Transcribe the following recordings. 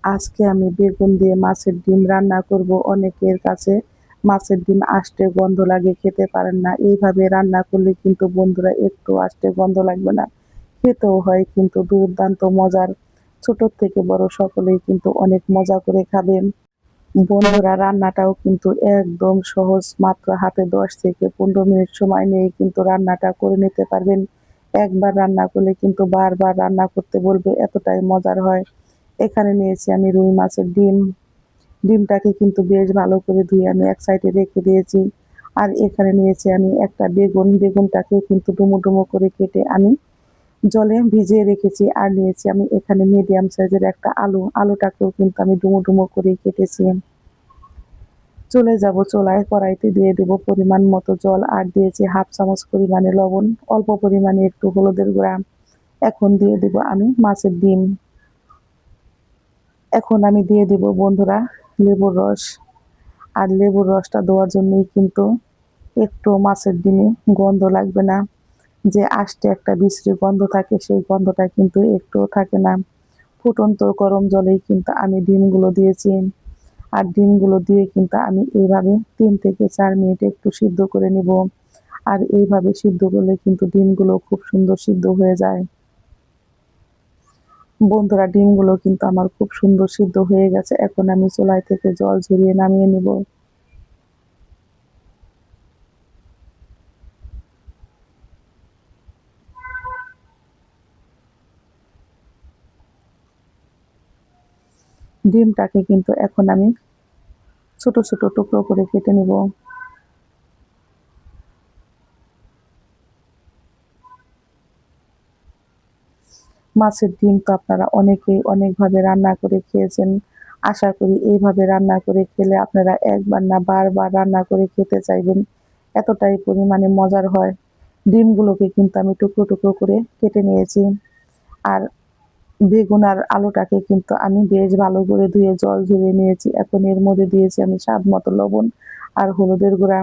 আজকে আমি বেগুন দিয়ে মাছের ডিম রান্না করব। অনেকের কাছে মাছের ডিম আষ্টে গন্ধ লাগে, খেতে পারেন না। এইভাবে রান্না করলে কিন্তু বন্ধুরা একটু আষ্টে গন্ধ লাগবে না, খেতেও হয় কিন্তু দুর্দান্ত মজার। ছোট থেকে বড় সকলেই কিন্তু অনেক মজা করে খাবেন। বন্ধুরা রান্নাটাও কিন্তু একদম সহজ, মাত্র হাতে 10 থেকে 15 মিনিট সময় নিয়ে কিন্তু রান্নাটা করে নিতে পারবেন। একবার রান্না করলে কিন্তু বারবার রান্না করতে বলবে, এতটাই মজার হয়। এখানে নিয়েছি আমি রুই মাছের ডিম। ডিমটাকে কিন্তু বেশ ভালো করে ধুয়ে আমি এক সাইডে রেখে দিয়েছি। আর এখানে নিয়েছি আমি একটা বেগুন। বেগুনটাকেও কিন্তু ডুমো ডুমো করে কেটে আমি জলে ভিজিয়ে রেখেছি। আর নিয়েছি আমি এখানে মিডিয়াম সাইজের একটা আলু। আলুটাকেও কিন্তু আমি ডুমো ডুমো করে কেটেছি। চলে যাব চুলায়, কড়াইতে দিয়ে দেব পরিমাণ মতো জল, আর দিয়েছি হাফ চামচ পরিমাণে লবণ, অল্প পরিমাণে একটু হলুদের গুঁড়া। এখন দিয়ে দেব আমি মাছের ডিম। এখন আমি দিয়ে দেব বন্ধুরা লেবুর রস। আর লেবুর রসটা দেওয়ার জন্যই কিন্তু একটু মাছের ডিমে গন্ধ লাগবে না। যে আষ্টে একটা বিশ্রী গন্ধ থাকে, সেই গন্ধটা কিন্তু একটুও থাকে না। ফুটন্ত গরম জলেই কিন্তু আমি ডিমগুলো দিয়েছি। আর ডিমগুলো দিয়ে কিন্তু আমি এইভাবে 3 থেকে 4 মিনিট একটু সিদ্ধ করে নিব। আর এইভাবে সিদ্ধ করলে কিন্তু ডিমগুলো খুব সুন্দর সিদ্ধ হয়ে যায়। বন্ধুরা ডিমগুলো কিন্তু আমার খুব সুন্দর সিদ্ধ হয়ে গেছে। এখন আমি চুলায় থেকে জল ঝরিয়ে নামিয়ে নেব। ডিমটাকে কিন্তু এখন আমি ছোট ছোট টুকরো করে কেটে নিব। মাছের ডিম তো আপনারা অনেকেই অনেকভাবে রান্না করে খেয়েছেন। আশা করি এইভাবে রান্না করে খেলে আপনারা একবার না বারবার রান্না করে খেতে চাইবেন, এতটাই পরিমাণে মজার হয়। ডিমগুলোকে কিন্তু আমি টুকরো টুকরো করে কেটে নিয়েছি। আর বেগুন আর আলুটাকে কিন্তু আমি বেশ ভালো করে ধুয়ে জল ঝরিয়ে নিয়েছি। এখন এর মধ্যে দিয়েছি আমি স্বাদ মতো লবণ আর হলুদের গুঁড়া।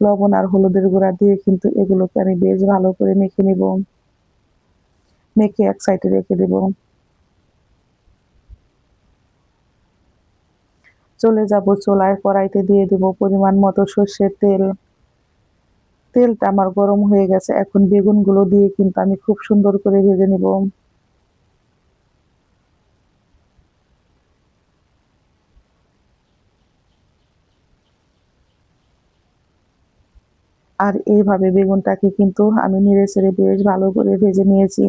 লবণ আর হলুদের গুঁড়া দিয়ে কিন্তু এগুলোকে আমি বেশ ভালো করে মেখে নিব। মেখে এক সাইডে রেখে দেব। চলে যাব চুলায়, কড়াইতে দিয়ে দেব পরিমাণ মতো সর্ষের তেল। তেলটা আমার গরম হয়ে গেছে। এখন বেগুনগুলো দিয়ে কিন্তু আমি খুব সুন্দর করে ভেজে নিব। আর এইভাবে বেগুনটাকে কিন্তু আমি নেড়েচেড়ে বেশ ভালো করে ভেজে নিয়েছি।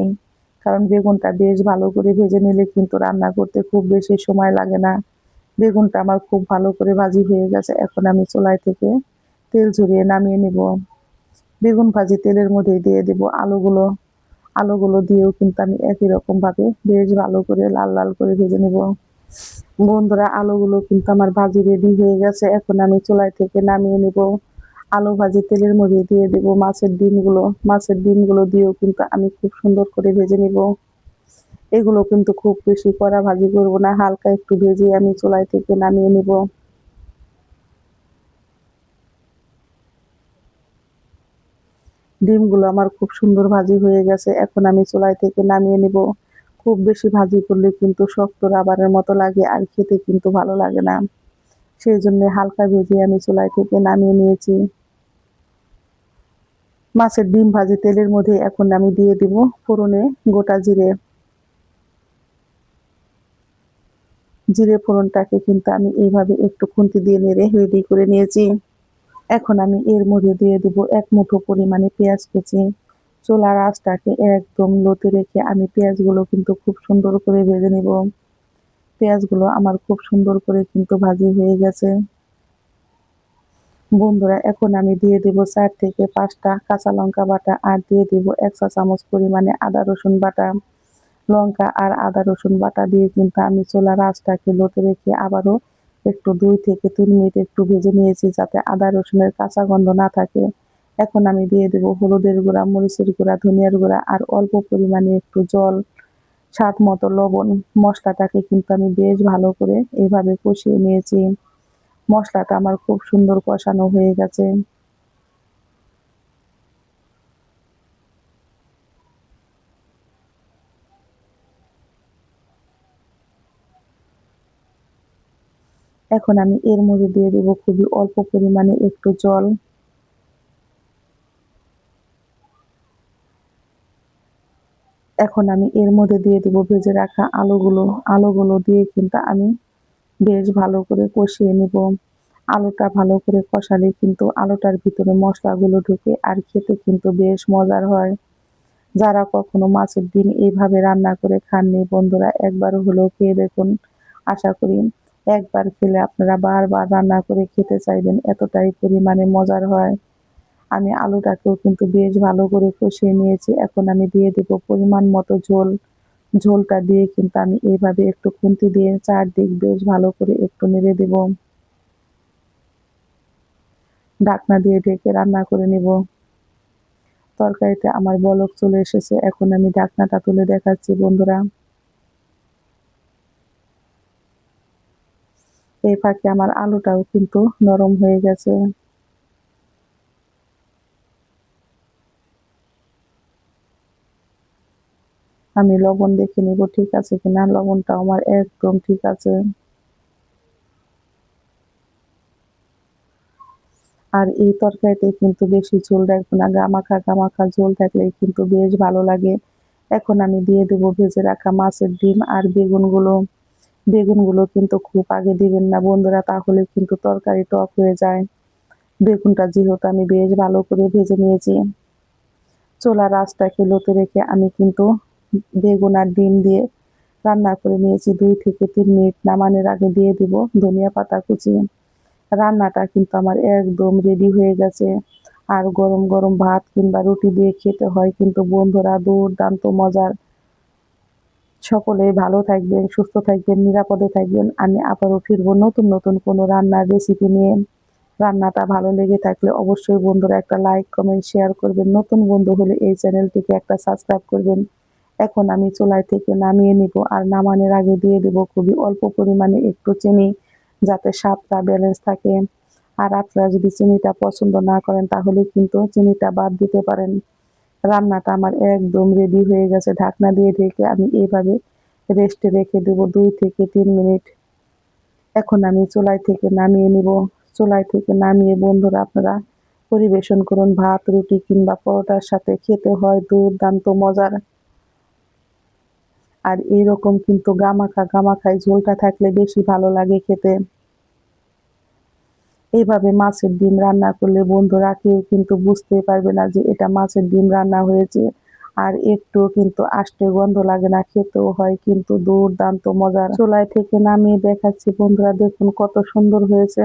কারণ বেগুনটা বেশ ভালো করে ভেজে নিলে কিন্তু রান্না করতে খুব বেশি সময় লাগে না। বেগুনটা আমার খুব ভালো করে ভাজি হয়ে গেছে। এখন আমি চুলায় থেকে তেল ঝরিয়ে নামিয়ে নিব। বেগুন ভাজি তেলের মধ্যে দিয়ে দেব আলুগুলো। আলুগুলো দিয়েও কিন্তু আমি একই রকম ভাবে বেশ ভালো করে লাল লাল করে ভেজে নিব। বন্ধুরা আলুগুলো কিন্তু আমার ভাজি রেডি হয়ে গেছে। এখন আমি চুলায় থেকে নামিয়ে নিব। আলু ভাজি তেলের মধ্যে দিয়ে দেব মাছের ডিমগুলো। মাছের ডিমগুলো দিয়েও কিন্তু আমি খুব সুন্দর করে ভেজে নিব। এগুলো কিন্তু খুব বেশি কড়া ভাজি করব না, হালকা একটু ভেজে আমি চুলায় থেকে নামিয়ে নিব। ডিমগুলো আমার খুব সুন্দর ভাজি হয়ে গেছে। এখন আমি চুলায় থেকে নামিয়ে নিব। খুব বেশি ভাজি করলে কিন্তু শক্ত রাবারের মতো লাগে, আর খেতে কিন্তু ভালো লাগে না। সেই জন্য হালকা ভেজে আমি চুলায় থেকে নামিয়ে নিয়েছি। মাছের ডিম ভাজি তেলের মধ্যে এখন আমি দিয়ে দিব ফোড়নে গোটা জিরে। জিরে ফোড়নটাকে কিন্তু আমি এইভাবে একটু খুন্তি দিয়ে নেড়ে রেডি করে নিয়েছি। এখন আমি এর মধ্যে দিয়ে দিব 1 মুঠো পরিমাণে পেঁয়াজ কুচি। চুলার আঁচটাকে একদম লোতে রেখে আমি পেঁয়াজগুলো কিন্তু খুব সুন্দর করে ভেজে নিব। পেঁয়াজগুলো আমার খুব সুন্দর করে কিন্তু ভাজি হয়ে গেছে। বন্ধুরা এখন আমি দিয়ে দেব 4 থেকে 5টা কাঁচা লঙ্কা বাটা, আর দিয়ে দেব 1 চা চামচ পরিমাণে আদা রসুন বাটা। লঙ্কা আর আদা রসুন বাটা দিয়ে কিন্তু আমি চুলার আঁচটাকে লোতে রেখে আবারও একটু 2 থেকে 3 মিনিট একটু ভেজে নিয়েছি, যাতে আদা রসুনের কাঁচা গন্ধ না থাকে। এখন আমি দিয়ে দেব হলুদের গুঁড়া, মরিচের গুঁড়া, ধনিয়ার গুঁড়া আর অল্প পরিমাণে একটু জল, স্বাদ মতো লবণ। মশলাটাকে কিন্তু আমি বেশ ভালো করে এইভাবে কষিয়ে নিয়েছি। মশলাটা আমার খুব সুন্দর কষানো হয়ে গেছে। এখন আমি এর মধ্যে দিয়ে দেব খুবই অল্প পরিমাণে একটু জল। এখন আমি এর মধ্যে দিয়ে দেব ভেজে রাখা আলুগুলো। আলুগুলো দিয়ে কিন্তু আমি বেশ ভালো করে কষিয়ে নিব। আলুটা ভালো করে কষালে কিন্তু আলুটার ভিতরে মশলাগুলো ঢুকে আর খেতে কিন্তু বেশ মজার হয়। যারা কখনো মাছের ডিম এইভাবে রান্না করে খাননি বন্ধুরা, একবার হলেও খেয়ে দেখুন। আশা করি একবার খেলে আপনারা বারবার রান্না করে খেতে চাইবেন, এতটাই পরিমাণে মজার হয়। আমি আলুটাকেও কিন্তু বেশ ভালো করে কষিয়ে নিয়েছি। এখন আমি দিয়ে দেব পরিমাণ মতো ঝোল। ঝোলটা দিয়ে কিন্তু আমি এইভাবে একটু খুন্তি দিয়ে চারদিক বেশ ভালো করে একটু নেড়ে দেব। ঢাকনা দিয়ে ঢেকে রান্না করে নিব। তরকারিতে আমার বলক চলে এসেছে। এখন আমি ঢাকনাটা তুলে দেখাচ্ছি বন্ধুরা। এই ফাঁকে আমার আলুটাও কিন্তু নরম হয়ে গেছে। আমি লবণ দেখে নিব ঠিক আছে কিনা। লবণটা আমার একদম ঠিক আছে। আর এই তরকারিতে কিন্তু বেশি ঝোল রাখবো না। গামাখা গামাখা ঝোল থাকলেই কিন্তু বেশ ভালো লাগে। এখন আমি দিয়ে দেব ভেজে রাখা মাছের ডিম আর বেগুনগুলো। বেগুনগুলো কিন্তু খুব আগে দিবেন না বন্ধুরা, তাহলে কিন্তু তরকারি টক হয়ে যায়। বেগুনটা যেহেতু আমি বেশ ভালো করে ভেজে নিয়েছি। চুলার আঁচটাকে লোতে রেখে আমি কিন্তু বেগুন আর ডিম দিয়ে রান্না করে নিয়েছি। 2 থেকে 3 মিনিট। নামানোর আগে দিয়ে দিব ধনিয়া পাতা কুচি। রান্নাটা কিন্তু আমার একদম রেডি হয়ে গেছে। আর গরম গরম ভাত কিংবা রুটি দিয়ে খেতে হয় কিন্তু বন্ধুরা দুর্দান্ত মজার। সকলেই ভালো থাকবেন, সুস্থ থাকবেন, নিরাপদে থাকবেন। আমি আবারও ফিরবো নতুন নতুন কোনো রান্নার রেসিপি নিয়ে। রান্নাটা ভালো লেগে থাকলে অবশ্যই বন্ধুরা একটা লাইক, কমেন্ট, শেয়ার করবেন। নতুন বন্ধু হলে এই চ্যানেলটিকে একটা সাবস্ক্রাইব করবেন। এখন আমি চুলায় থেকে নামিয়ে নিব আর নামানোর আগে দিয়ে দেব খুবই অল্প পরিমাণে একটু চিনি, যাতে স্বাদটা ব্যালেন্স থাকে। আর আপনারা যদি চিনিটা পছন্দ না করেন তাহলে কিন্তু চিনিটা বাদ দিতে পারেন। রান্নাটা আমার একদম রেডি হয়ে গেছে। ঢাকনা দিয়ে ঢেকে আমি এভাবে রেস্টে রেখে দেব 2 থেকে 3 মিনিট। এখন আমি চুলায় থেকে নামিয়ে নিব। চুলায় থেকে নামিয়ে বন্ধুরা আপনারা পরিবেশন করুন ভাত, রুটি কিংবা পরোটার সাথে। খেতে হয় দুর্দান্ত মজার। আর এইরকম কিন্তু গামাখা গামাখায় ঝোলটা থাকলে বেশি ভালো লাগে খেতে। এইভাবে মাছের ডিম রান্না করলে বন্ধুরা কেউ কিন্তু বুঝতেই পারবে না যে এটা মাছের ডিম রান্না হয়েছে। আর একটুও কিন্তু আষ্টে গন্ধ লাগে না, খেতেও হয় কিন্তু দুর্দান্ত মজার। চুলায় থেকে নামিয়ে দেখাচ্ছি বন্ধুরা, দেখুন কত সুন্দর হয়েছে।